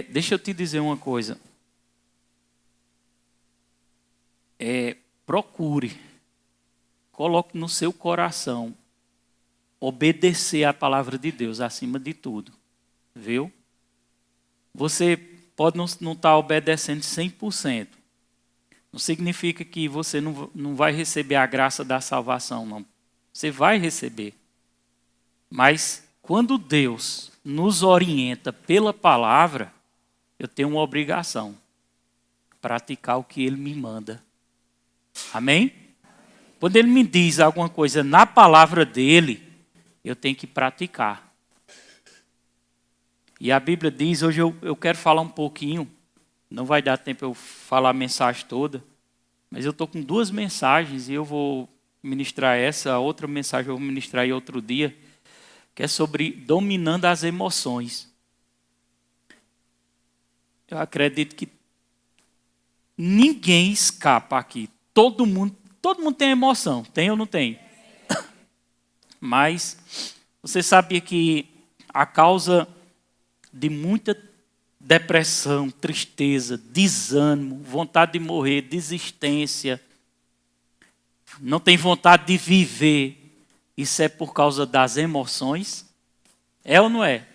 Deixa eu te dizer uma coisa. Procure, coloque no seu coração obedecer à palavra de Deus acima de tudo, viu? Você pode não estar obedecendo 100%. Não significa que você não vai receber a graça da salvação, não. Você vai receber. Mas quando Deus nos orienta pela palavra, eu tenho uma obrigação: praticar o que Ele me manda. Amém? Quando Ele me diz alguma coisa na palavra dEle, eu tenho que praticar. E a Bíblia diz, hoje eu quero falar um pouquinho, não vai dar tempo eu falar a mensagem toda, mas eu estou com 2 mensagens e eu vou ministrar essa, a outra mensagem eu vou ministrar em outro dia, que é sobre dominando as emoções. Eu acredito que ninguém escapa aqui. Todo mundo tem emoção, tem ou não tem? Mas você sabia que a causa de muita depressão, tristeza, desânimo, vontade de morrer, desistência, não tem vontade de viver, isso é por causa das emoções? É ou não é?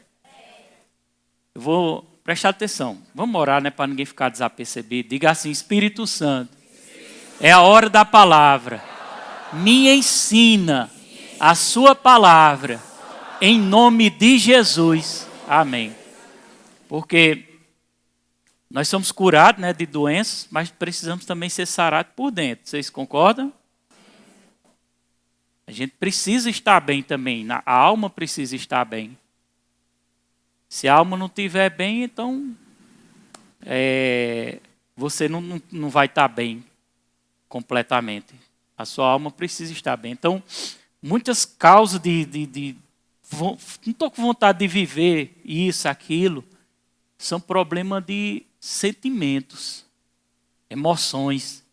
Eu vou prestar atenção. Vamos orar, né, para ninguém ficar desapercebido. Diga assim: Espírito Santo, é a hora da palavra. Me ensina a sua palavra, em nome de Jesus. Amém. Porque nós somos curados, né, de doenças, mas precisamos também ser sarados por dentro. Vocês concordam? A gente precisa estar bem também. A alma precisa estar bem. Se a alma não estiver bem, então você não vai estar bem completamente. A sua alma precisa estar bem. Então, muitas causas não estou com vontade de viver isso, aquilo, são problemas de sentimentos, emoções.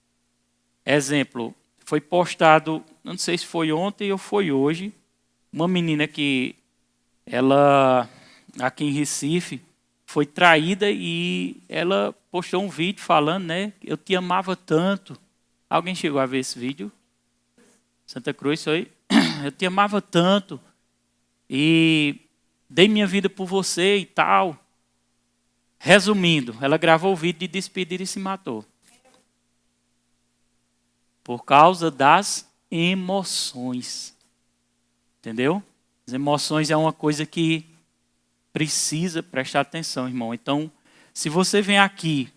Exemplo, foi postado, não sei se foi ontem ou foi hoje, uma menina que ela, aqui em Recife, foi traída e ela postou um vídeo falando, né, eu te amava tanto. Alguém chegou a ver esse vídeo? Santa Cruz, isso aí? Eu te amava tanto e dei minha vida por você e tal. Resumindo, ela gravou o vídeo de despedida e se matou. Por causa das emoções. Entendeu? As emoções é uma coisa que precisa prestar atenção, irmão. Então, se você vem aqui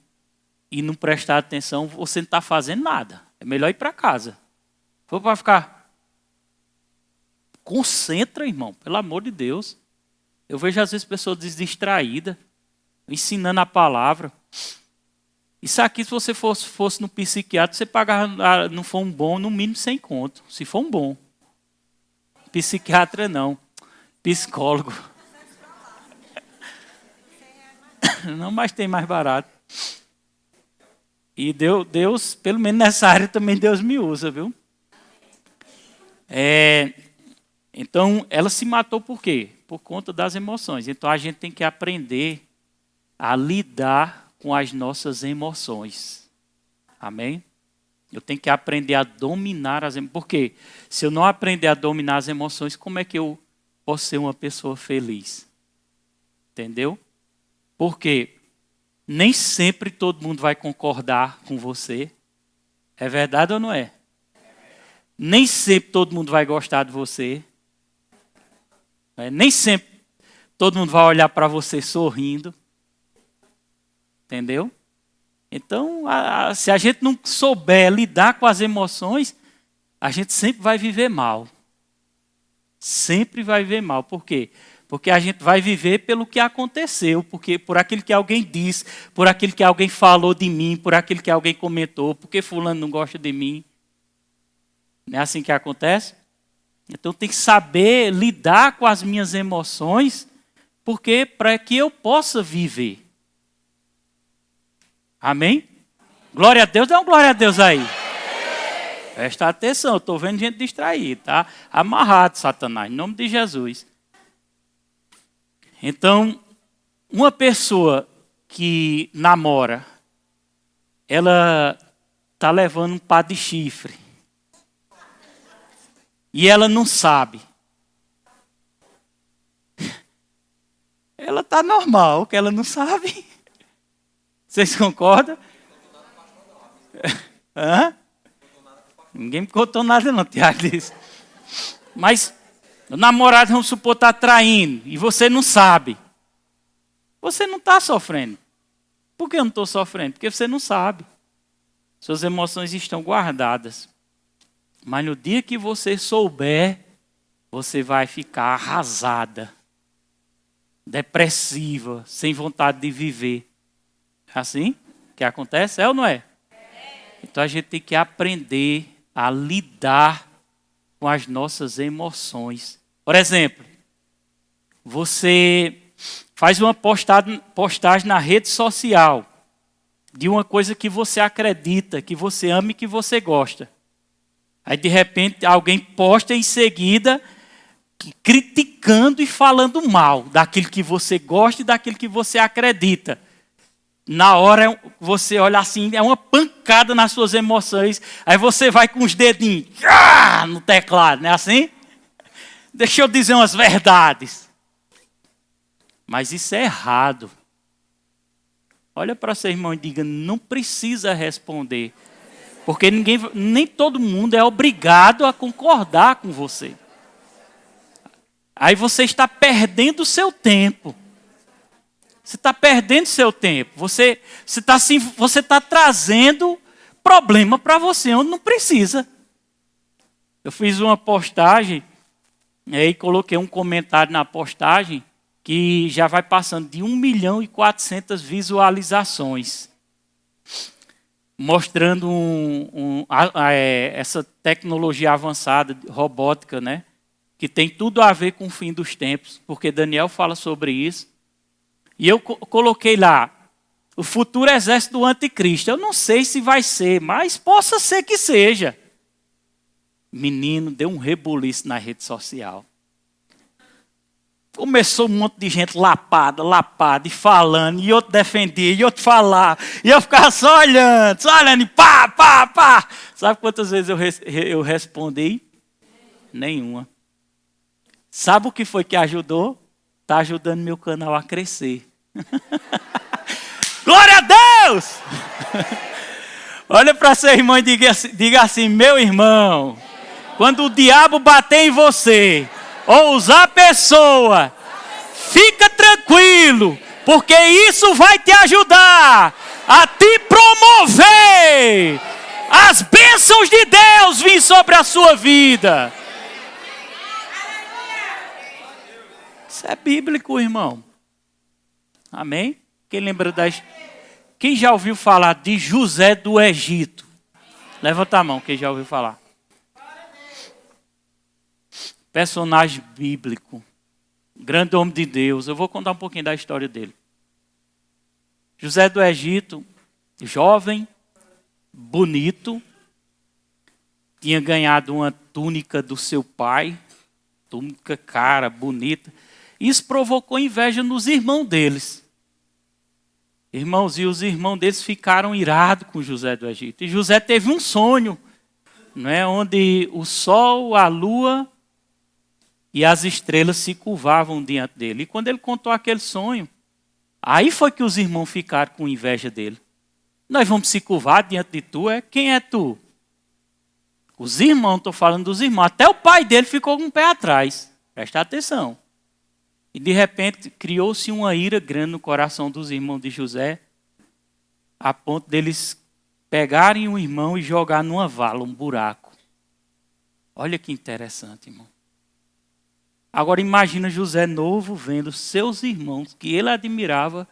e não prestar atenção, você não está fazendo nada. É melhor ir para casa. For para ficar... Concentra, irmão, pelo amor de Deus. Eu vejo às vezes pessoas distraídas, ensinando a palavra. Isso aqui, se você fosse no psiquiatra, você pagava, não for um bom, no mínimo 100 conto. Se for um bom. Psiquiatra não. Psicólogo. Não, mas tem mais barato. E Deus, pelo menos nessa área também Deus me usa, viu? Então, ela se matou por quê? Por conta das emoções. Então, a gente tem que aprender a lidar com as nossas emoções. Amém? Eu tenho que aprender a dominar as emoções. Por quê? Se eu não aprender a dominar as emoções, como é que eu posso ser uma pessoa feliz? Entendeu? Porque nem sempre todo mundo vai concordar com você. É verdade ou não é? Nem sempre todo mundo vai gostar de você. Nem sempre todo mundo vai olhar para você sorrindo. Entendeu? Então, se a gente não souber lidar com as emoções, a gente sempre vai viver mal. Sempre vai viver mal. Por quê? Porque a gente vai viver pelo que aconteceu, porque por aquilo que alguém disse, por aquilo que alguém falou de mim, por aquilo que alguém comentou, porque fulano não gosta de mim. Não é assim que acontece? Então tem que saber lidar com as minhas emoções, porque para que eu possa viver. Amém? Glória a Deus, dá uma glória a Deus aí. Presta atenção, eu estou vendo gente distraída, tá? Amarrado, Satanás, em nome de Jesus. Então, Uma pessoa que namora, ela está levando um par de chifre. E ela não sabe. Ela está normal, que ela não sabe. Vocês concordam? Hã? Ninguém me contou nada não, Tiago disse. Mas o namorado, vamos supor, está traindo e você não sabe. Você não está sofrendo. Por que eu não estou sofrendo? Porque você não sabe. Suas emoções estão guardadas. Mas no dia que você souber, você vai ficar arrasada, depressiva, sem vontade de viver. É assim que acontece? É ou não é? Então a gente tem que aprender a lidar com as nossas emoções. Por exemplo, você faz uma postagem na rede social de uma coisa que você acredita, que você ama e que você gosta. Aí de repente alguém posta em seguida criticando e falando mal daquilo que você gosta e daquilo que você acredita. Na hora você olha assim, é uma pancada nas suas emoções. Aí você vai com os dedinhos no teclado, não é assim? Deixa eu dizer umas verdades. Mas isso é errado. Olha para seu irmão e diga, não precisa responder. Porque nem todo mundo é obrigado a concordar com você. Aí você está perdendo o seu tempo. Você está perdendo seu tempo. Você está trazendo problema para você onde não precisa. Eu fiz uma postagem, e aí coloquei um comentário na postagem que já vai passando de 1.400.000 visualizações. Mostrando essa tecnologia avançada, robótica, né? Que tem tudo a ver com o fim dos tempos, porque Daniel fala sobre isso. E eu coloquei lá, o futuro exército do anticristo. Eu não sei se vai ser, mas possa ser que seja. Menino, deu um rebuliço na rede social. Começou um monte de gente lapada, e falando, e outro defendia, e outro falava. E eu ficava só olhando e pá. Sabe quantas vezes eu respondi? Nenhuma. Sabe o que foi que ajudou? Está ajudando meu canal a crescer. Glória a Deus! Olha para seu irmão e diga assim, meu irmão, quando o diabo bater em você, ou usar a pessoa, fica tranquilo, porque isso vai te ajudar a te promover. As bênçãos de Deus vêm sobre a sua vida. Isso é bíblico, irmão. Amém? Quem já ouviu falar de José do Egito? Levanta a mão, quem já ouviu falar. Personagem bíblico. Grande homem de Deus. Eu vou contar um pouquinho da história dele. José do Egito, jovem, bonito, tinha ganhado uma túnica do seu pai, túnica cara, bonita. Isso provocou inveja nos irmãos deles. Irmãos, e os irmãos deles ficaram irados com José do Egito. E José teve um sonho, né, onde o sol, a lua e as estrelas se curvavam diante dele. E quando ele contou aquele sonho, aí foi que os irmãos ficaram com inveja dele. Nós vamos se curvar diante de tu, quem é tu? Os irmãos, estou falando dos irmãos. Até o pai dele ficou com o pé atrás. Presta atenção. E de repente criou-se uma ira grande no coração dos irmãos de José, a ponto deles pegarem o irmão e jogar numa vala, um buraco. Olha que interessante, irmão. Agora imagina José novo vendo seus irmãos, que ele admirava,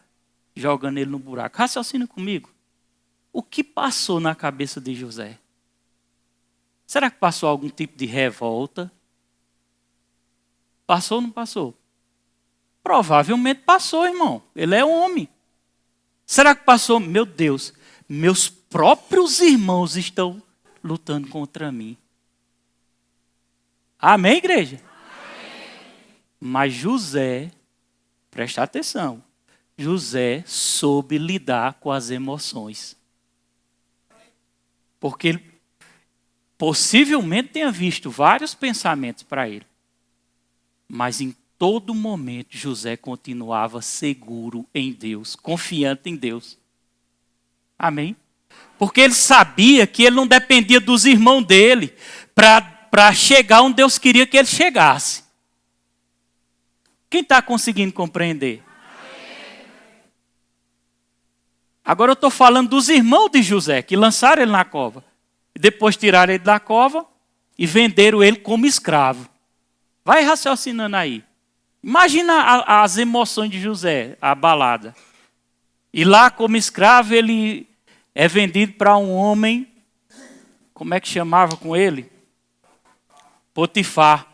jogando ele no buraco. Raciocina comigo. O que passou na cabeça de José? Será que passou algum tipo de revolta? Passou ou não passou? Provavelmente passou, irmão. Ele é homem. Será que passou? Meu Deus, meus próprios irmãos estão lutando contra mim. Amém, igreja? Amém. Mas José, presta atenção, José soube lidar com as emoções. Porque ele possivelmente tenha visto vários pensamentos para ele. Mas em todo momento José continuava seguro em Deus, confiante em Deus. Amém? Porque ele sabia que ele não dependia dos irmãos dele para chegar onde Deus queria que ele chegasse. Quem está conseguindo compreender? Agora eu estou falando dos irmãos de José, que lançaram ele na cova. E depois tiraram ele da cova e venderam ele como escravo. Vai raciocinando aí. Imagina as emoções de José, abalada. E lá como escravo ele é vendido para um homem, como é que chamava com ele? Potifar.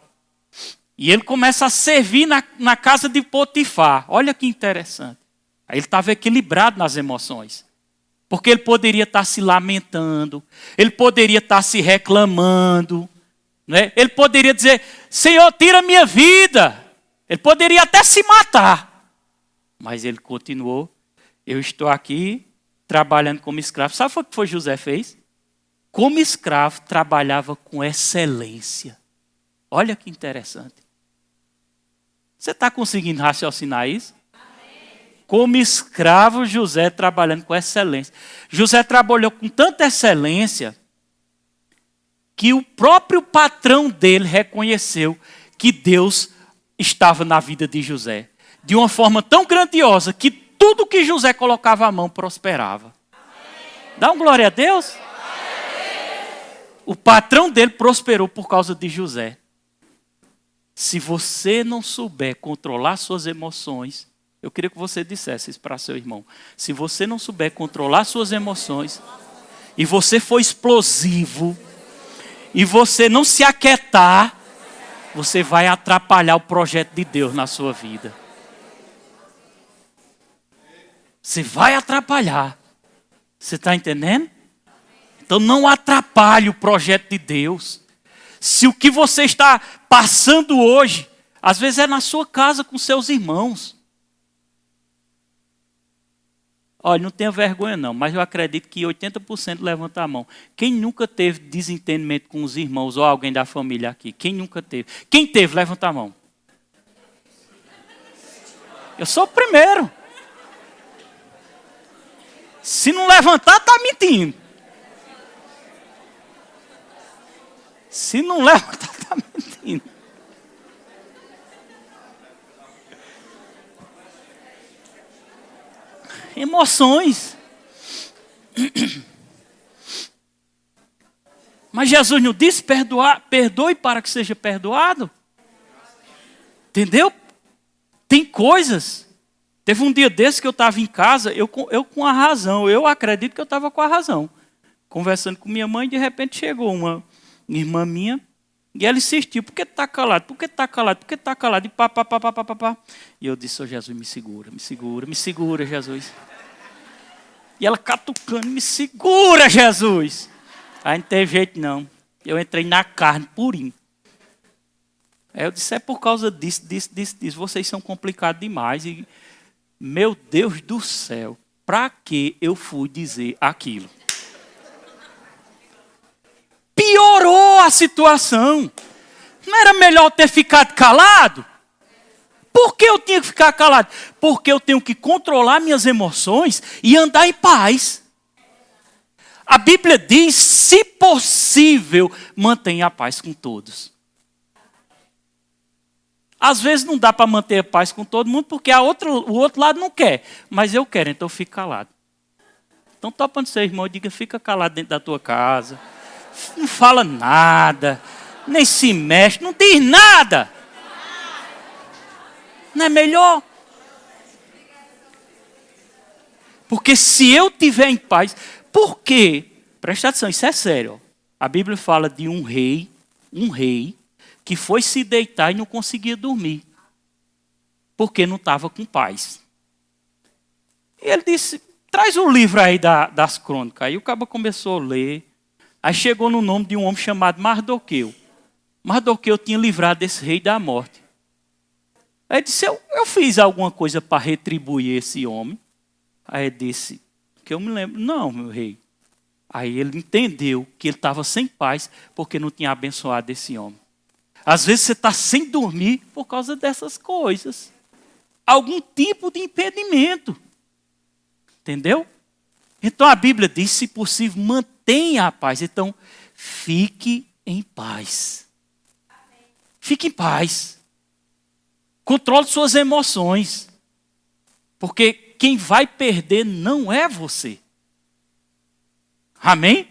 E ele começa a servir na casa de Potifar. Olha que interessante. Aí ele estava equilibrado nas emoções. Porque ele poderia estar se lamentando, ele poderia estar se reclamando, né? Ele poderia dizer, Senhor, tira a minha vida. Ele poderia até se matar. Mas ele continuou, eu estou aqui trabalhando como escravo. Sabe o que foi José fez? Como escravo, trabalhava com excelência. Olha que interessante. Você está conseguindo raciocinar isso? Como escravo, José trabalhando com excelência. José trabalhou com tanta excelência que o próprio patrão dele reconheceu que Deus estava na vida de José. De uma forma tão grandiosa que tudo que José colocava a mão prosperava. Dá um glória a Deus? O patrão dele prosperou por causa de José. Se você não souber controlar suas emoções, eu queria que você dissesse isso para seu irmão. Se você não souber controlar suas emoções, e você for explosivo, e você não se aquietar, você vai atrapalhar o projeto de Deus na sua vida. Você vai atrapalhar. Você está entendendo? Então não atrapalhe o projeto de Deus. Se o que você está passando hoje, às vezes é na sua casa com seus irmãos. Olha, não tenha vergonha não, mas eu acredito que 80% levanta a mão. Quem nunca teve desentendimento com os irmãos ou alguém da família aqui? Quem nunca teve? Quem teve, levanta a mão. Eu sou o primeiro. Se não levantar, está mentindo. Se não levantar, está mentindo. Emoções. Mas Jesus não disse perdoe para que seja perdoado? Entendeu? Tem coisas. Teve um dia desse que eu estava em casa, eu com a razão, eu acredito que eu estava com a razão. Conversando com minha mãe, de repente chegou uma irmã minha, e ela insistiu, por que está calado? Por que está calado? Por que está calado? E pá. E eu disse, Jesus, me segura, Jesus. E ela catucando, me segura, Jesus. Aí não teve jeito não. Eu entrei na carne, purinho. Aí eu disse, é por causa disso. Vocês são complicados demais. E, meu Deus do céu, para que eu fui dizer aquilo? Piorou a situação. Não era melhor ter ficado calado? Por que eu tinha que ficar calado? Porque eu tenho que controlar minhas emoções e andar em paz. A Bíblia diz, se possível, mantenha a paz com todos. Às vezes não dá para manter a paz com todo mundo, porque o outro lado não quer. Mas eu quero, então eu fico calado. Então topa no seu irmão e diga, fica calado dentro da tua casa. Não fala nada, nem se mexe, não diz nada. Não é melhor? Porque se eu estiver em paz, por quê? Presta atenção, isso é sério. A Bíblia fala de um rei que foi se deitar e não conseguia dormir. Porque não estava com paz. E ele disse, traz o livro aí das crônicas. Aí o cabo começou a ler. Aí chegou no nome de um homem chamado Mardoqueu. Mardoqueu tinha livrado esse rei da morte. Aí ele disse, eu fiz alguma coisa para retribuir esse homem. Aí ele disse, que eu me lembro, não, meu rei. Aí ele entendeu que ele estava sem paz porque não tinha abençoado esse homem. Às vezes você está sem dormir por causa dessas coisas. Algum tipo de impedimento. Entendeu? Então a Bíblia diz, se possível, mantenha a paz. Então, fique em paz. Fique em paz. Controle suas emoções. Porque quem vai perder não é você. Amém?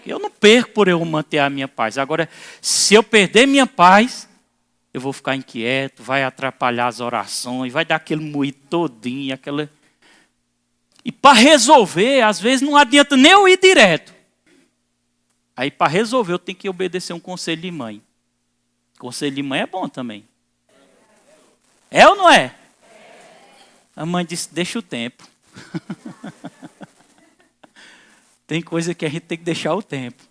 Eu não perco por eu manter a minha paz. Agora, se eu perder minha paz, eu vou ficar inquieto, vai atrapalhar as orações, vai dar aquele moído todinho, aquela... E para resolver, às vezes não adianta nem eu ir direto. Aí para resolver eu tenho que obedecer um conselho de mãe. Conselho de mãe é bom também. É ou não é? A mãe disse, deixa o tempo. Tem coisa que a gente tem que deixar o tempo.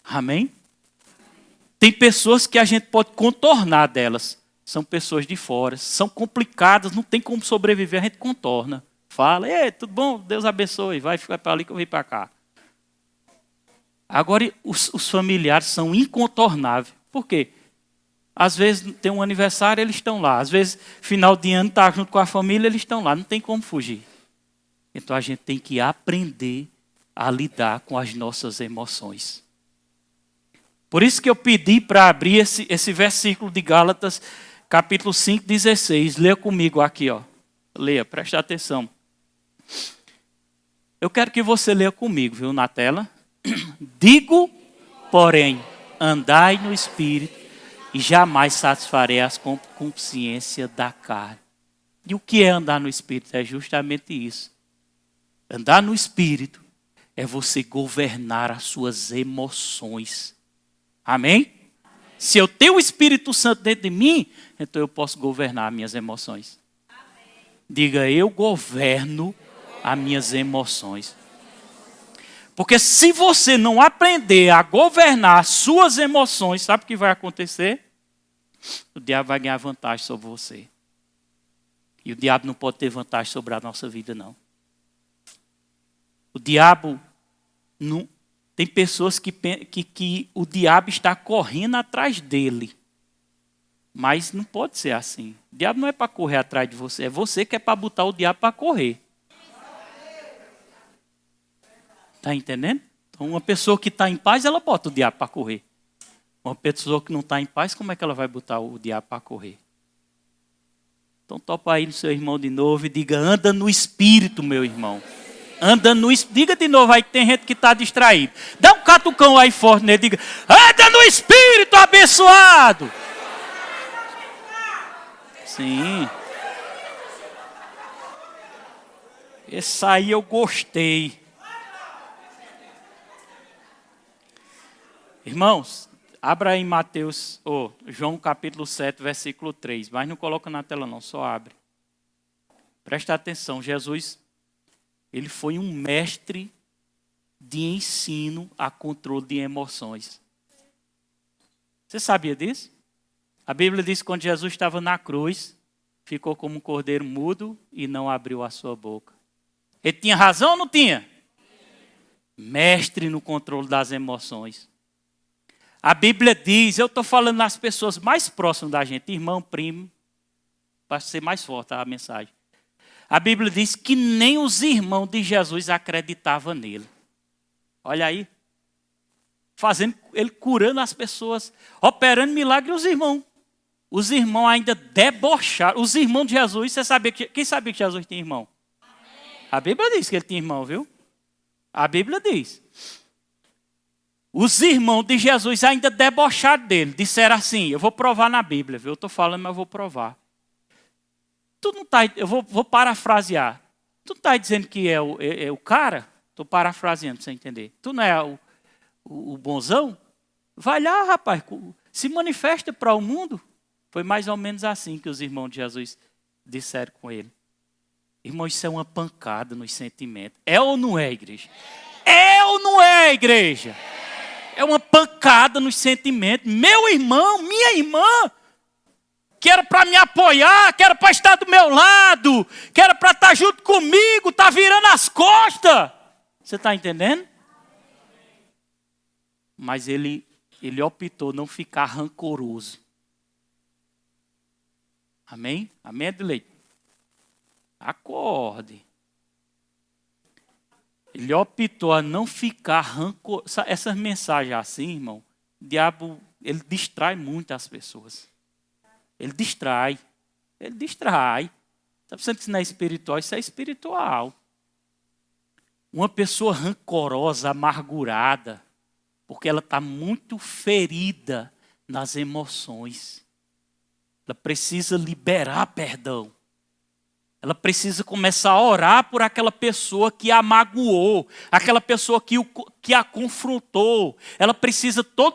Amém? Tem pessoas que a gente pode contornar delas. São pessoas de fora. São complicadas, não tem como sobreviver, a gente contorna. Fala, ei, tudo bom? Deus abençoe. Vai ficar para ali que eu vim para cá. Agora, os familiares são incontornáveis. Por quê? Às vezes tem um aniversário, eles estão lá. Às vezes, final de ano, está junto com a família, eles estão lá. Não tem como fugir. Então a gente tem que aprender a lidar com as nossas emoções. Por isso que eu pedi para abrir esse versículo de Gálatas, capítulo 5, 16. Leia comigo aqui, ó. Leia, preste atenção. Eu quero que você leia comigo, viu, na tela. Digo, porém, andai no Espírito e jamais satisfarei as consciências da carne. E o que é andar no Espírito? É justamente isso. Andar no Espírito é você governar as suas emoções. Amém? Se eu tenho o Espírito Santo dentro de mim, então eu posso governar as minhas emoções. Diga, eu governo as minhas emoções. Porque se você não aprender a governar as suas emoções, sabe o que vai acontecer? O diabo vai ganhar vantagem sobre você. E o diabo não pode ter vantagem sobre a nossa vida, não. O diabo, não, tem pessoas que o diabo está correndo atrás dele. Mas não pode ser assim. O diabo não é para correr atrás de você, é você que é para botar o diabo para correr. Está entendendo? Então uma pessoa que está em paz, ela bota o diabo para correr. Uma pessoa que não está em paz, como é que ela vai botar o diabo para correr? Então topa aí no seu irmão de novo e diga, anda no Espírito, meu irmão. Anda no Espírito. Diga de novo aí que tem gente que está distraído. Dá um catucão aí forte nele. Diga, anda no Espírito abençoado. Sim. Esse aí eu gostei. Irmãos, abra aí Mateus, João capítulo 7, versículo 3. Mas não coloca na tela não, só abre. Presta atenção, Jesus, ele foi um mestre de ensino a controle de emoções. Você sabia disso? A Bíblia diz que quando Jesus estava na cruz, ficou como um cordeiro mudo e não abriu a sua boca. Ele tinha razão ou não tinha? Mestre no controle das emoções. A Bíblia diz, eu estou falando nas pessoas mais próximas da gente, irmão, primo, para ser mais forte a mensagem. A Bíblia diz que nem os irmãos de Jesus acreditavam nele. Olha aí. Fazendo, ele curando as pessoas, operando milagres, os irmãos ainda debocharam. Os irmãos de Jesus, você sabia quem sabia que Jesus tinha irmão? A Bíblia diz que ele tinha irmão, viu? A Bíblia diz. Os irmãos de Jesus ainda debocharam dele. Disseram assim, eu vou provar na Bíblia, viu? Eu estou falando, mas eu vou provar. Tu não tá, eu vou parafrasear. Tu não está dizendo que é o cara? Estou parafraseando para você entender. Tu não é o bonzão? Vai lá, rapaz, se manifesta para o mundo. Foi mais ou menos assim que os irmãos de Jesus disseram com ele. Irmão, isso é uma pancada nos sentimentos. É ou não é, igreja? É ou não é, igreja? É uma pancada nos sentimentos. Meu irmão, minha irmã, que era para me apoiar, que era para estar do meu lado, que era para estar junto comigo, está virando as costas. Você está entendendo? Mas ele optou não ficar rancoroso. Amém? Amém, Adelaide? Acorde. Ele optou a não ficar rancoroso. Essas mensagens assim, irmão, o diabo, ele distrai muito as pessoas. Ele distrai. Está pensando que isso não é espiritual? Isso é espiritual. Uma pessoa rancorosa, amargurada, porque ela está muito ferida nas emoções. Ela precisa liberar perdão. Ela precisa começar a orar por aquela pessoa que a magoou, aquela pessoa que a confrontou. Ela precisa eu estou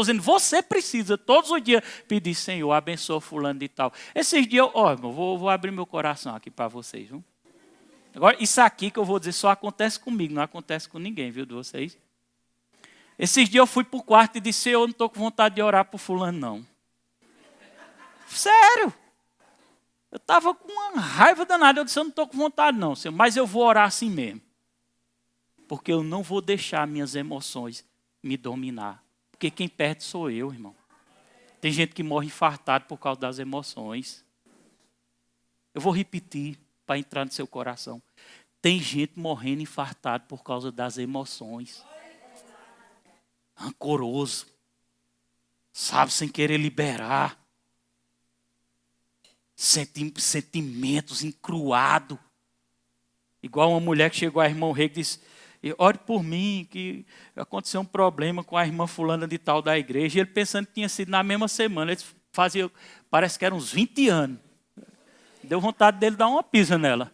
dizendo, você precisa todos os dias pedir, Senhor, abençoa fulano de tal. Esses dias, irmão, vou abrir meu coração aqui para vocês. Viu? Agora, isso aqui que eu vou dizer só acontece comigo, não acontece com ninguém, viu, de vocês? Esses dias eu fui para o quarto e disse, eu não estou com vontade de orar por fulano, não. Sério. Eu estava com uma raiva danada. Eu disse, eu não estou com vontade não, Senhor, mas eu vou orar assim mesmo. Porque eu não vou deixar minhas emoções me dominar. Porque quem perde sou eu, irmão. Tem gente que morre infartado por causa das emoções. Eu vou repetir para entrar no seu coração. Tem gente morrendo infartado por causa das emoções. Rancoroso. Sabe, sem querer liberar. Sentimentos encruados. Igual uma mulher que chegou à irmã Rei e disse, ore por mim, que aconteceu um problema com a irmã fulana de tal da igreja. E ele pensando que tinha sido na mesma semana. Ele fazia, parece que eram uns 20 anos. Deu vontade dele dar uma pisa nela.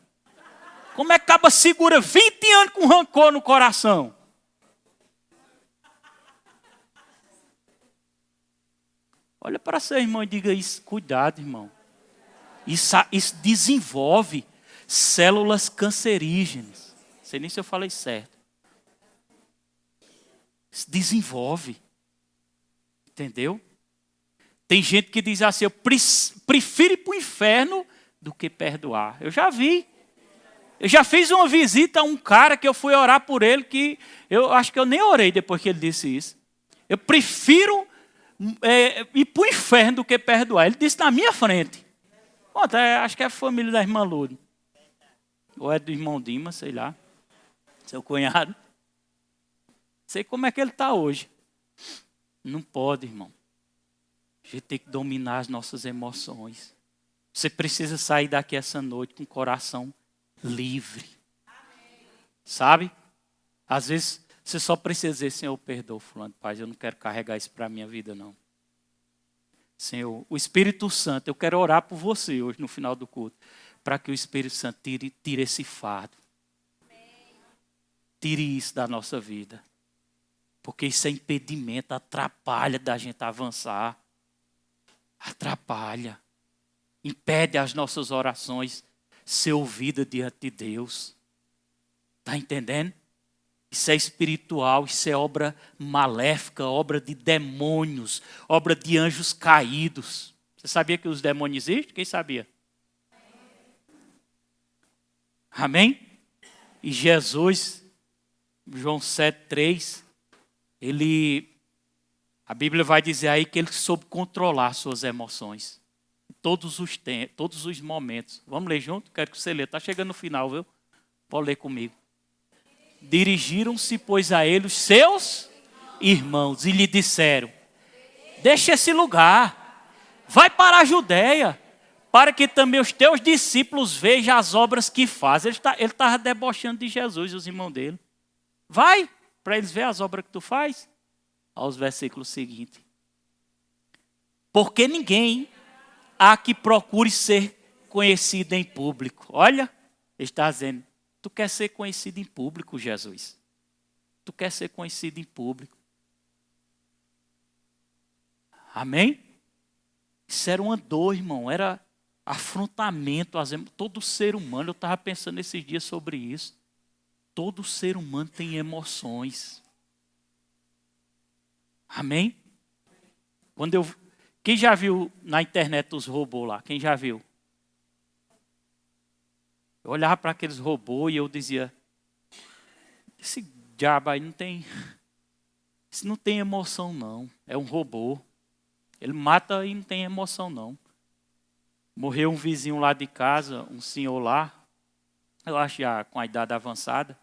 Como é que acaba segura 20 anos com rancor no coração? Olha para seu irmão e diga isso. Cuidado, irmão. Isso desenvolve células cancerígenas. Não sei nem se eu falei certo. Isso desenvolve. Entendeu? Tem gente que diz assim, eu prefiro ir para o inferno do que perdoar. Eu já vi. Eu já fiz uma visita a um cara que eu fui orar por ele, que eu acho que eu nem orei depois que ele disse isso. Eu prefiro ir para o inferno do que perdoar. Ele disse na minha frente. Bom, acho que é a família da irmã Lourdes. Ou é do irmão Dimas, sei lá. Seu cunhado. Sei como é que ele está hoje. Não pode, irmão. A gente tem que dominar as nossas emoções. Você precisa sair daqui essa noite com o coração livre. Sabe? Às vezes você só precisa dizer, Senhor, perdoa, fulano, Pai, eu não quero carregar isso para a minha vida, não. Senhor, o Espírito Santo, eu quero orar por você hoje no final do culto, para que o Espírito Santo tire esse fardo. Tire isso da nossa vida. Porque isso é impedimento, atrapalha da gente avançar. Atrapalha. Impede as nossas orações ser ouvidas diante de Deus. Está entendendo? Isso é espiritual, isso é obra maléfica, obra de demônios, obra de anjos caídos. Você sabia que os demônios existem? Quem sabia? Amém? E Jesus, João 7,3, a Bíblia vai dizer aí que ele soube controlar suas emoções. Todos os momentos. Vamos ler junto? Quero que você lê. Está chegando no final, viu? Pode ler comigo. Dirigiram-se, pois, a ele os seus irmãos e lhe disseram, deixa esse lugar, vai para a Judeia, para que também os teus discípulos vejam as obras que faz. Ele estava debochando de Jesus e os irmãos dele. Vai, para eles verem as obras que tu faz. Aos versículos seguintes. Porque ninguém há que procure ser conhecido em público. Olha, ele está dizendo, tu quer ser conhecido em público, Jesus. Tu quer ser conhecido em público. Amém? Isso era uma dor, irmão. Era afrontamento. Todo ser humano, eu estava pensando esses dias sobre isso. Todo ser humano tem emoções. Amém? Quando Quem já viu na internet os robôs lá? Quem já viu? Eu olhava para aqueles robôs e eu dizia, esse diabo aí não tem... Isso não tem emoção, não. É um robô. Ele mata e não tem emoção, não. Morreu um vizinho lá de casa, um senhor lá, eu acho já com a idade avançada,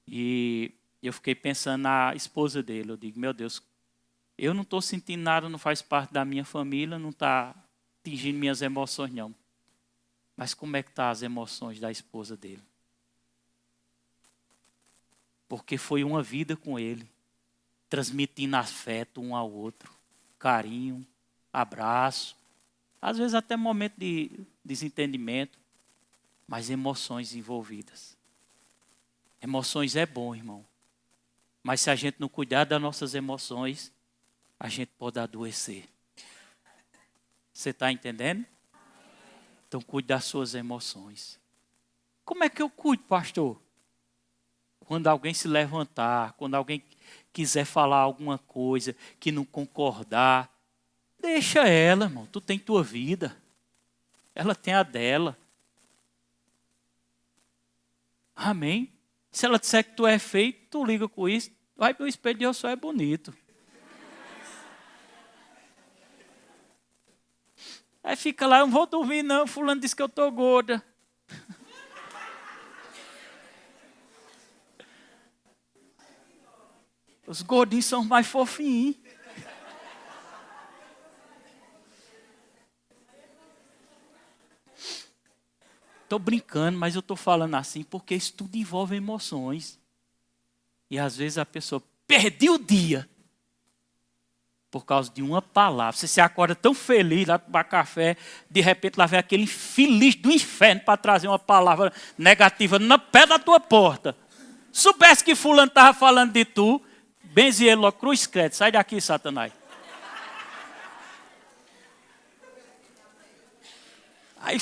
e eu fiquei pensando na esposa dele. Eu digo, meu Deus, eu não estou sentindo nada, não faz parte da minha família, não está atingindo minhas emoções, não. Mas como é que estão as emoções da esposa dele? Porque foi uma vida com ele, transmitindo afeto um ao outro, carinho, abraço, às vezes até momento de desentendimento, mas emoções envolvidas. Emoções é bom, irmão. Mas se a gente não cuidar das nossas emoções, a gente pode adoecer. Você está entendendo? Então cuide das suas emoções. Como é que eu cuido, pastor? Quando alguém se levantar, quando alguém quiser falar alguma coisa que não concordar, deixa ela, irmão. Tu tem tua vida. Ela tem a dela. Amém? Se ela disser que tu é feio, tu liga com isso. Vai pro espelho e eu só é bonito. Aí fica lá, eu não vou dormir não, fulano disse que eu estou gorda. Os gordinhos são mais fofinhos. Estou brincando, mas eu estou falando assim porque isso tudo envolve emoções. E às vezes a pessoa perdeu o dia por causa de uma palavra. Você se acorda tão feliz lá para tomar café, de repente lá vem aquele infeliz do inferno para trazer uma palavra negativa no pé da tua porta. Soubesse que fulano estava falando de tu, benze ele logo, cruz credo, sai daqui, Satanás. Aí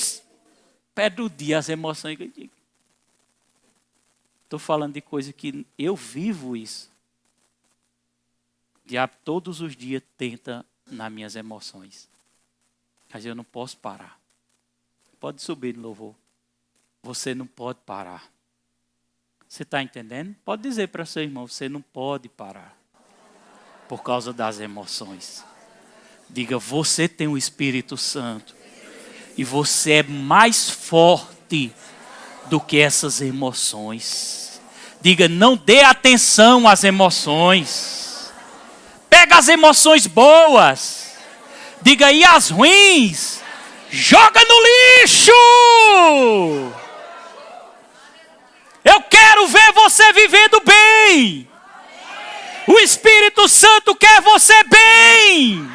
perde o dia, as emoções. Estou falando de coisa que eu vivo isso. O diabo todos os dias tenta nas minhas emoções. Mas eu não posso parar. Pode subir no louvor. Você não pode parar. Você está entendendo? Pode dizer para seu irmão, você não pode parar. Por causa das emoções. Diga, você tem o Espírito Santo. E você é mais forte do que essas emoções. Diga, não dê atenção às emoções. Pega as emoções boas. Diga, e as ruins? Joga no lixo! Eu quero ver você vivendo bem. O Espírito Santo quer você bem.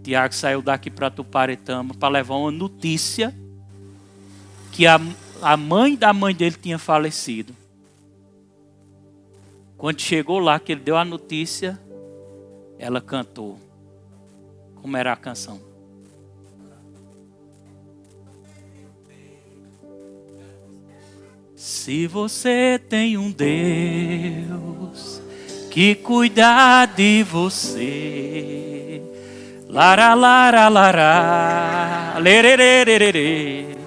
Tiago saiu daqui para Tuparetama para levar uma notícia que a mãe da mãe dele tinha falecido. Quando chegou lá, que ele deu a notícia, ela cantou. Como era a canção? Se você tem um Deus que cuida de você, lara, lara, lara, lererererere,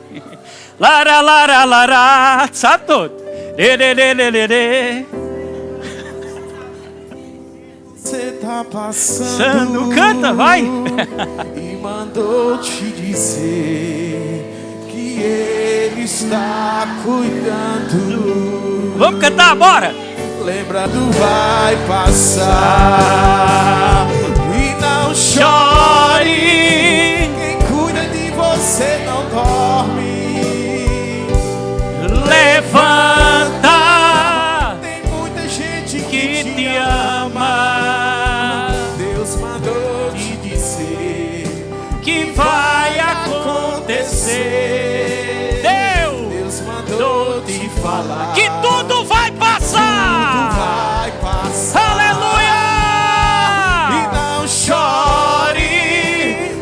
lara, lara, lara, sabe todo? Lererererere. Você tá passando, canta, vai. E mandou te dizer que Ele está cuidando. Vamos cantar, bora. Lembra do vai passar e não chore. Quem cuida de você não dorme. Levanta. Tem muita gente Que te ama. Deus mandou te dizer Que vai acontecer. Deus mandou te falar Que tudo vai passar. vai passar. Aleluia. E não chore.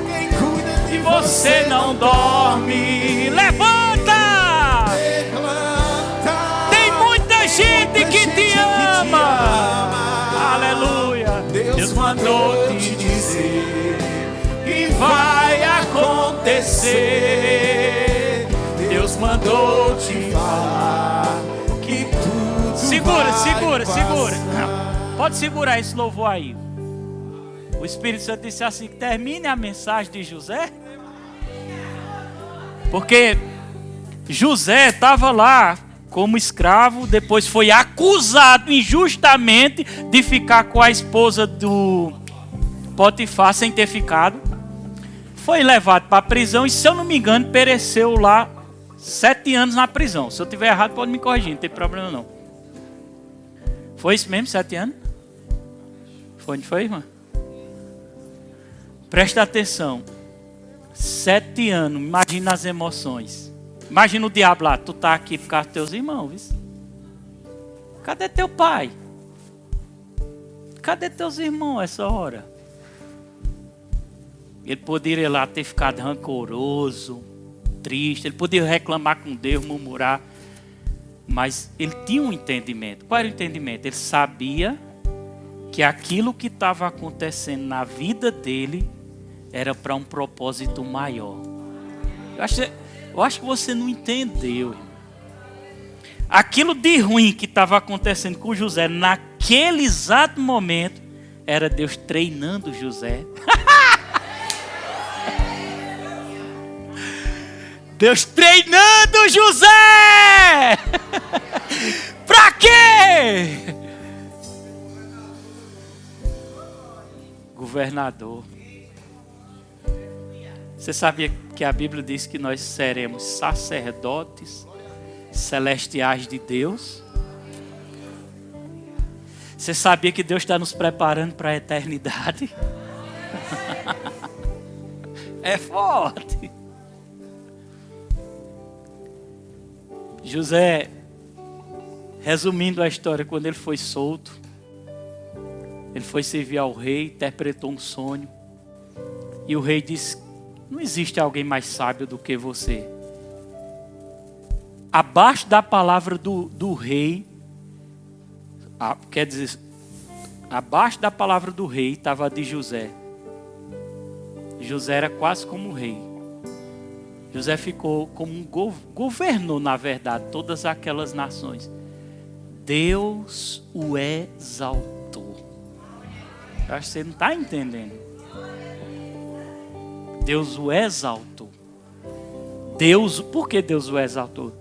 Quem cuida de Você não dorme. Levanta. Levanta. Tem muita gente que te ama. Aleluia. vai acontecer. Deus mandou te falar que tudo Segura. passar. Pode segurar esse louvor aí. O Espírito Santo disse assim: termine a mensagem de José. Porque José estava lá como escravo, depois foi acusado injustamente de ficar com a esposa do Potifar sem ter ficado. Foi levado para a prisão e, se eu não me engano, pereceu lá 7 anos na prisão. Se eu estiver errado, pode me corrigir, não tem problema não. Foi isso mesmo, 7 anos? Foi, não foi, irmã? Presta atenção. 7 anos, imagina as emoções. Imagina o diabo lá, tu tá aqui por causa dos teus irmãos, viu? Cadê teu pai? Cadê teus irmãos essa hora? Ele poderia lá ter ficado rancoroso, triste, ele poderia reclamar com Deus, murmurar, mas ele tinha um entendimento. Qual era o entendimento? Ele sabia que aquilo que estava acontecendo na vida dele era para um propósito maior. Eu acho que você não entendeu, irmão. Aquilo de ruim que estava acontecendo com José naquele exato momento era Deus treinando José. Deus treinando José! Pra quê? Governador. Você sabia que a Bíblia diz que nós seremos sacerdotes celestiais de Deus? Você sabia que Deus está nos preparando para a eternidade? É forte. José, resumindo a história, quando ele foi solto, ele foi servir ao rei, interpretou um sonho. E o rei disse: não existe alguém mais sábio do que você. Abaixo da palavra do rei, quer dizer, abaixo da palavra do rei estava a de José. José era quase como o rei. José ficou como um governou, na verdade, todas aquelas nações. Deus o exaltou. Eu acho que você não está entendendo. Deus o exaltou. Por que Deus o exaltou?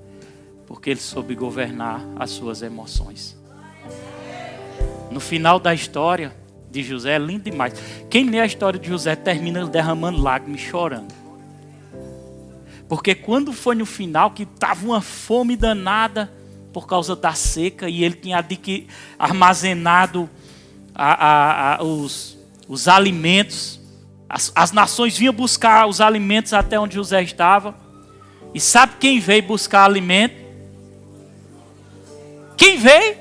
Porque ele soube governar as suas emoções. No final da história de José, é lindo demais. Quem lê a história de José termina derramando lágrimas, chorando. Porque quando foi no final, que estava uma fome danada por causa da seca, e ele tinha armazenado os alimentos, as nações vinham buscar os alimentos até onde José estava. E sabe quem veio buscar alimento? Quem veio?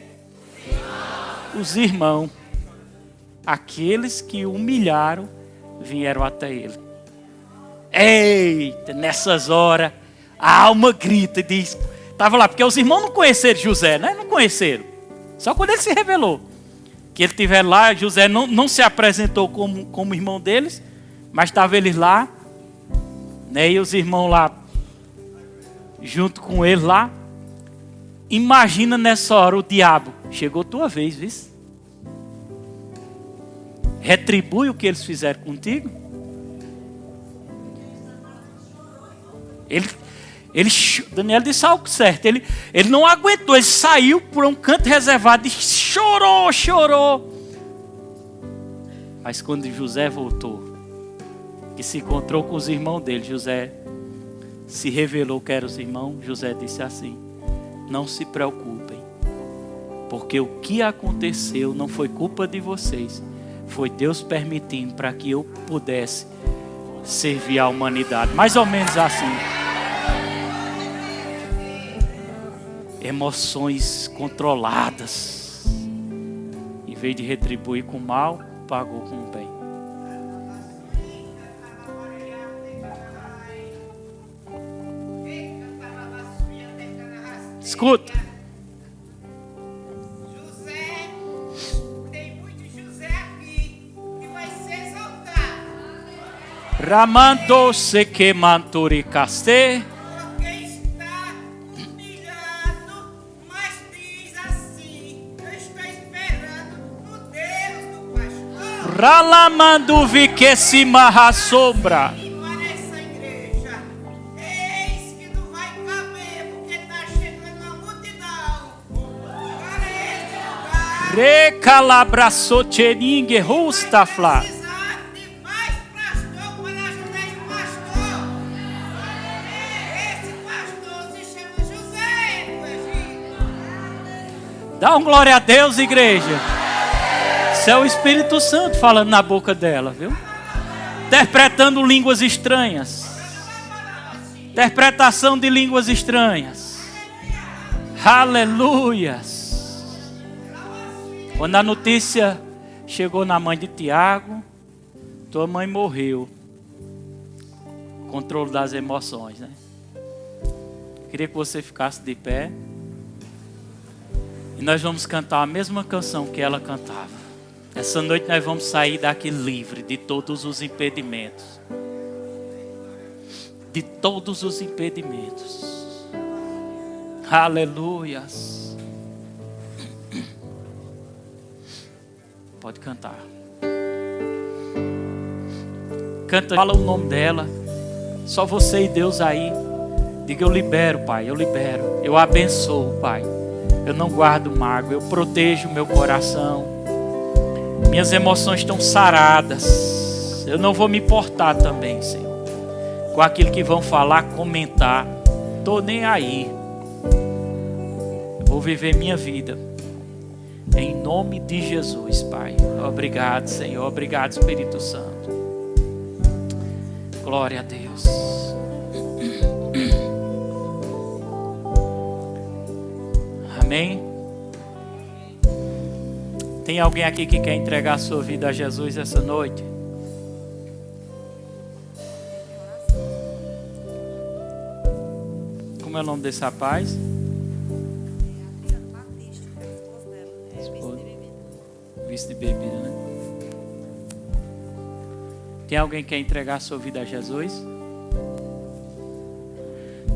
Os irmãos. Aqueles que o humilharam vieram até ele. Eita, nessas horas, a alma grita e diz... Estava lá, porque os irmãos não conheceram José, né? Não conheceram. Só quando ele se revelou. Que ele estiver lá, José não se apresentou como irmão deles, mas estava eles lá, né? E os irmãos lá, junto com ele lá. Imagina nessa hora o diabo. Chegou tua vez, viu? Retribui o que eles fizeram contigo. Daniel disse algo certo. Ele não aguentou, ele saiu por um canto reservado e chorou. Mas quando José voltou, que se encontrou com os irmãos dele, José se revelou que eram os irmãos. José disse assim: não se preocupem, porque o que aconteceu não foi culpa de vocês, foi Deus permitindo para que eu pudesse servir a humanidade. Mais ou menos assim. Emoções controladas. Em vez de retribuir com mal, pagou com o bem. Escuta. José, tem muito José aqui que vai ser exaltado. Ramando se que manturi caste. Porque está humilhado, mas diz assim: eu estou esperando no Deus do pastor. Ralamando vi que se marra sombra. E para essa igreja, eis que não vai caber, porque está chegando a multidão. Para este lugar, Recalabraço tcheningue rustafla. precisar de mais pastor para ajudar esse pastor. Esse pastor se chama José do Egito. Dá um glória a Deus, igreja. Isso é o Espírito Santo falando na boca dela, viu? Interpretando línguas estranhas. Interpretação de línguas estranhas. Aleluias. Quando a notícia chegou na mãe de Tiago, tua mãe morreu. Controle das emoções, né? Queria que você ficasse de pé. E nós vamos cantar a mesma canção que ela cantava. Essa noite nós vamos sair daqui livre de todos os impedimentos. De todos os impedimentos. Aleluias. Pode cantar. Canta, fala o nome dela. Só você e Deus aí. Diga: eu libero, Pai, eu libero. Eu abençoo, Pai. Eu não guardo mágoa, eu protejo meu coração. Minhas emoções estão saradas. Eu não vou me importar também, Senhor, com aquilo que vão falar, comentar. Estou nem aí. Eu vou viver minha vida. Em nome de Jesus, Pai. Obrigado, Senhor. Obrigado, Espírito Santo. Glória a Deus. Amém. Tem alguém aqui que quer entregar a sua vida a Jesus essa noite? Como é o nome desse rapaz? Vício de bebida, né? Tem alguém que quer entregar a sua vida a Jesus?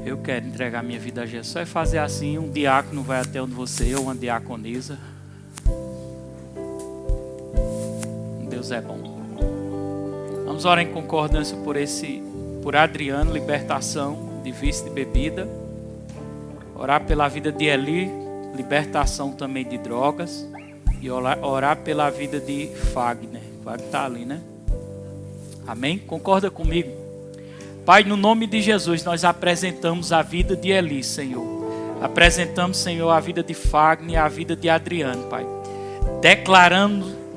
Eu quero entregar minha vida a Jesus. Só é fazer assim, um diácono vai até onde você, ou uma diaconisa. Deus é bom. Vamos orar em concordância por Adriano, libertação de vício de bebida. Orar pela vida de Eli, libertação também de drogas. E orar pela vida de Fagner. Fagner está ali, né? Amém? Concorda comigo? Pai, no nome de Jesus, nós apresentamos a vida de Eli, Senhor. Apresentamos, Senhor, a vida de Fagner e a vida de Adriano, Pai.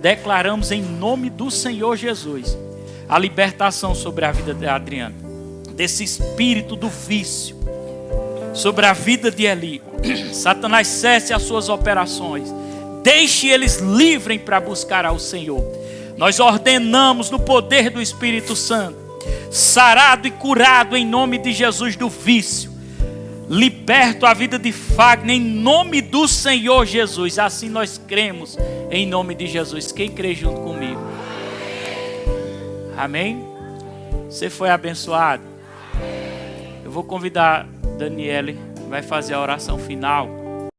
Declaramos em nome do Senhor Jesus a libertação sobre a vida de Adriano, desse espírito do vício, sobre a vida de Eli. Satanás, cesse as suas operações. Deixe eles livres para buscar ao Senhor. Nós ordenamos no poder do Espírito Santo, sarado e curado em nome de Jesus do vício. Liberto a vida de Fagner em nome do Senhor Jesus. Assim nós cremos em nome de Jesus. Quem crê junto comigo? Amém? Você foi abençoado? Eu vou convidar Daniele, vai fazer a oração final.